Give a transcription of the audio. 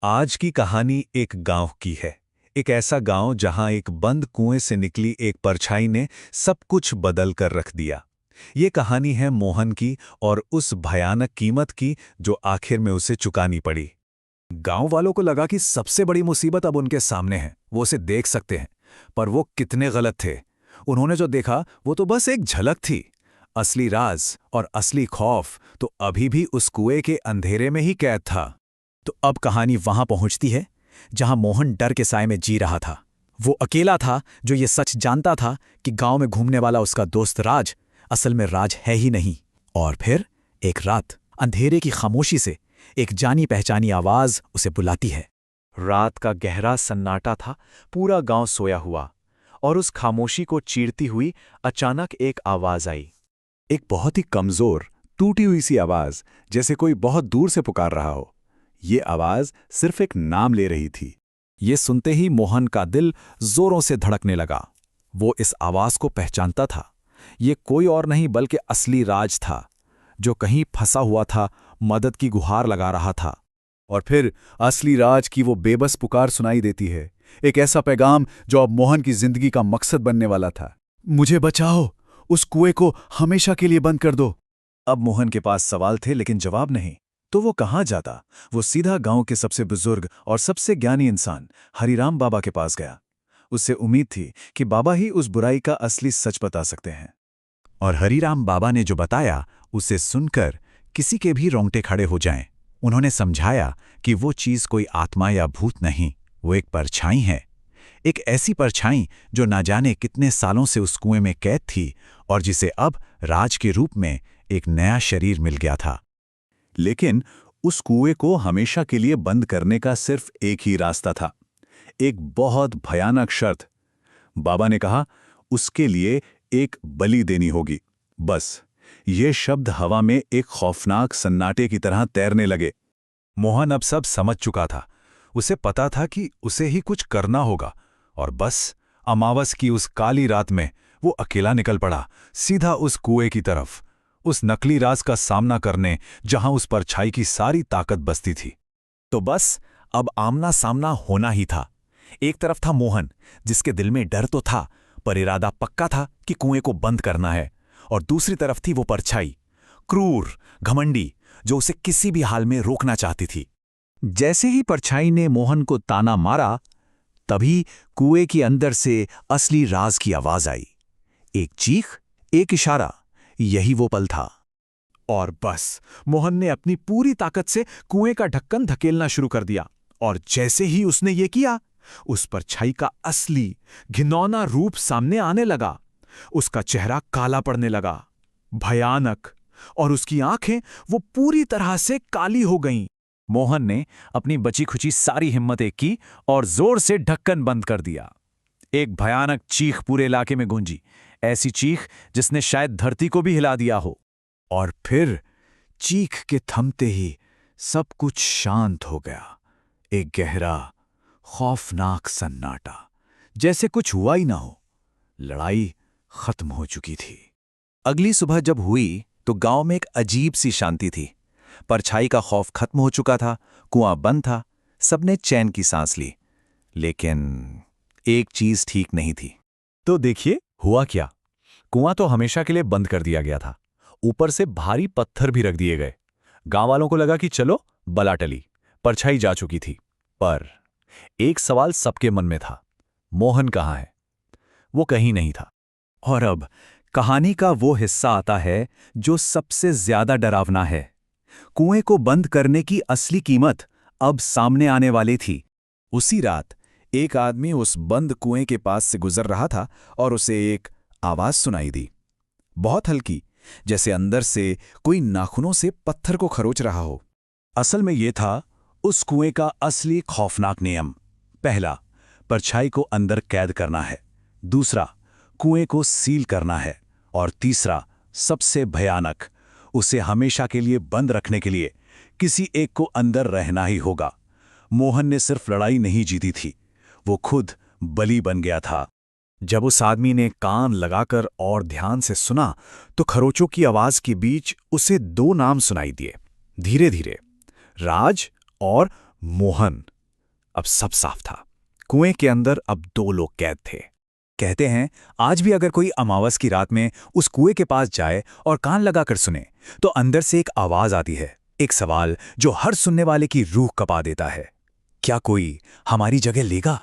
आज की कहानी एक गांव की है। एक ऐसा गांव जहां एक बंद कुएं से निकली एक परछाई ने सब कुछ बदल कर रख दिया। ये कहानी है मोहन की और उस भयानक कीमत की जो आखिर में उसे चुकानी पड़ी। गांव वालों को लगा कि सबसे बड़ी मुसीबत अब उनके सामने है, वो उसे देख सकते हैं। पर वो कितने गलत थे। उन्होंने जो देखा वो तो बस एक झलक थी। असली राज और असली खौफ तो अभी भी उस कुएं के अंधेरे में ही कैद था। तो अब कहानी वहां पहुंचती है जहां मोहन डर के साए में जी रहा था। वो अकेला था जो ये सच जानता था कि गांव में घूमने वाला उसका दोस्त राज असल में राज है ही नहीं। और फिर एक रात अंधेरे की खामोशी से एक जानी पहचानी आवाज उसे बुलाती है। रात का गहरा सन्नाटा था, पूरा गांव सोया हुआ, और उस खामोशी को चीरती हुई अचानक एक आवाज आई। एक बहुत ही कमजोर, टूटी हुई सी आवाज, जैसे कोई बहुत दूर से पुकार रहा हो। ये आवाज सिर्फ एक नाम ले रही थी। ये सुनते ही मोहन का दिल जोरों से धड़कने लगा। वो इस आवाज को पहचानता था। ये कोई और नहीं बल्कि असली राज था, जो कहीं फंसा हुआ था, मदद की गुहार लगा रहा था। और फिर असली राज की वो बेबस पुकार सुनाई देती है, एक ऐसा पैगाम जो अब मोहन की जिंदगी का मकसद बनने वाला था। मुझे बचाओ, उस कुएं को हमेशा के लिए बंद कर दो। अब मोहन के पास सवाल थे लेकिन जवाब नहीं। तो वो कहाँ जाता? वो सीधा गांव के सबसे बुजुर्ग और सबसे ज्ञानी इंसान हरिराम बाबा के पास गया। उससे उम्मीद थी कि बाबा ही उस बुराई का असली सच बता सकते हैं। और हरिराम बाबा ने जो बताया उसे सुनकर किसी के भी रोंगटे खड़े हो जाएं। उन्होंने समझाया कि वो चीज कोई आत्मा या भूत नहीं, वो एक परछाई है। एक ऐसी परछाई जो ना जाने कितने सालों से उस कुएं में कैद थी और जिसे अब राज के रूप में एक नया शरीर मिल गया था। लेकिन उस कुएं को हमेशा के लिए बंद करने का सिर्फ एक ही रास्ता था, एक बहुत भयानक शर्त। बाबा ने कहा, उसके लिए एक बलि देनी होगी। बस ये शब्द हवा में एक खौफनाक सन्नाटे की तरह तैरने लगे। मोहन अब सब समझ चुका था। उसे पता था कि उसे ही कुछ करना होगा। और बस अमावस की उस काली रात में वो अकेला निकल पड़ा, सीधा उस कुएं की तरफ, उस नकली राज का सामना करने जहां उस परछाई की सारी ताकत बसती थी। तो बस अब आमना सामना होना ही था। एक तरफ था मोहन, जिसके दिल में डर तो था पर इरादा पक्का था कि कुएं को बंद करना है। और दूसरी तरफ थी वो परछाई, क्रूर, घमंडी, जो उसे किसी भी हाल में रोकना चाहती थी। जैसे ही परछाई ने मोहन को ताना मारा, तभी कुएं के अंदर से असली राज की आवाज आई। एक चीख, एक इशारा, यही वो पल था। और बस मोहन ने अपनी पूरी ताकत से कुएं का ढक्कन धकेलना शुरू कर दिया। और जैसे ही उसने ये किया, उस परछाई का असली घिनौना रूप सामने आने लगा। उसका चेहरा काला पड़ने लगा, भयानक, और उसकी आंखें वो पूरी तरह से काली हो गईं। मोहन ने अपनी बची खुची सारी हिम्मतें की और जोर से ढक्कन बंद कर दिया। एक भयानक चीख पूरे इलाके में गूंजी, ऐसी चीख जिसने शायद धरती को भी हिला दिया हो। और फिर चीख के थमते ही सब कुछ शांत हो गया। एक गहरा, खौफनाक सन्नाटा, जैसे कुछ हुआ ही ना हो। लड़ाई खत्म हो चुकी थी। अगली सुबह जब हुई तो गांव में एक अजीब सी शांति थी। परछाई का खौफ खत्म हो चुका था, कुआं बंद था, सबने चैन की सांस ली। लेकिन एक चीज ठीक नहीं थी। तो देखिए हुआ क्या। कुआं तो हमेशा के लिए बंद कर दिया गया था। ऊपर से भारी पत्थर भी रख दिए गए। गांव वालों को लगा कि चलो बला टली, परछाई जा चुकी थी। पर एक सवाल सबके मन में था, मोहन कहाँ है? वो कहीं नहीं था। और अब कहानी का वो हिस्सा आता है जो सबसे ज्यादा डरावना है। कुएं को बंद करने की असली कीमत अब सामने आने वाली थी। उसी रात एक आदमी उस बंद कुएं के पास से गुजर रहा था और उसे एक आवाज सुनाई दी, बहुत हल्की, जैसे अंदर से कोई नाखूनों से पत्थर को खरोच रहा हो। असल में यह था उस कुएं का असली खौफनाक नियम। पहला, परछाई को अंदर कैद करना है। दूसरा, कुएं को सील करना है। और तीसरा, सबसे भयानक, उसे हमेशा के लिए बंद रखने के लिए किसी एक को अंदर रहना ही होगा। मोहन ने सिर्फ लड़ाई नहीं जीती थी, वो खुद बलि बन गया था। जब उस आदमी ने कान लगाकर और ध्यान से सुना तो खरोचों की आवाज के बीच उसे दो नाम सुनाई दिए, धीरे धीरे, राज और मोहन। अब सब साफ था। कुएं के अंदर अब 2 लोग कैद थे। कहते हैं आज भी अगर कोई अमावस की रात में उस कुएं के पास जाए और कान लगाकर सुने तो अंदर से एक आवाज आती है, एक सवाल जो हर सुनने वाले की रूह कपा देता है, क्या कोई हमारी जगह लेगा?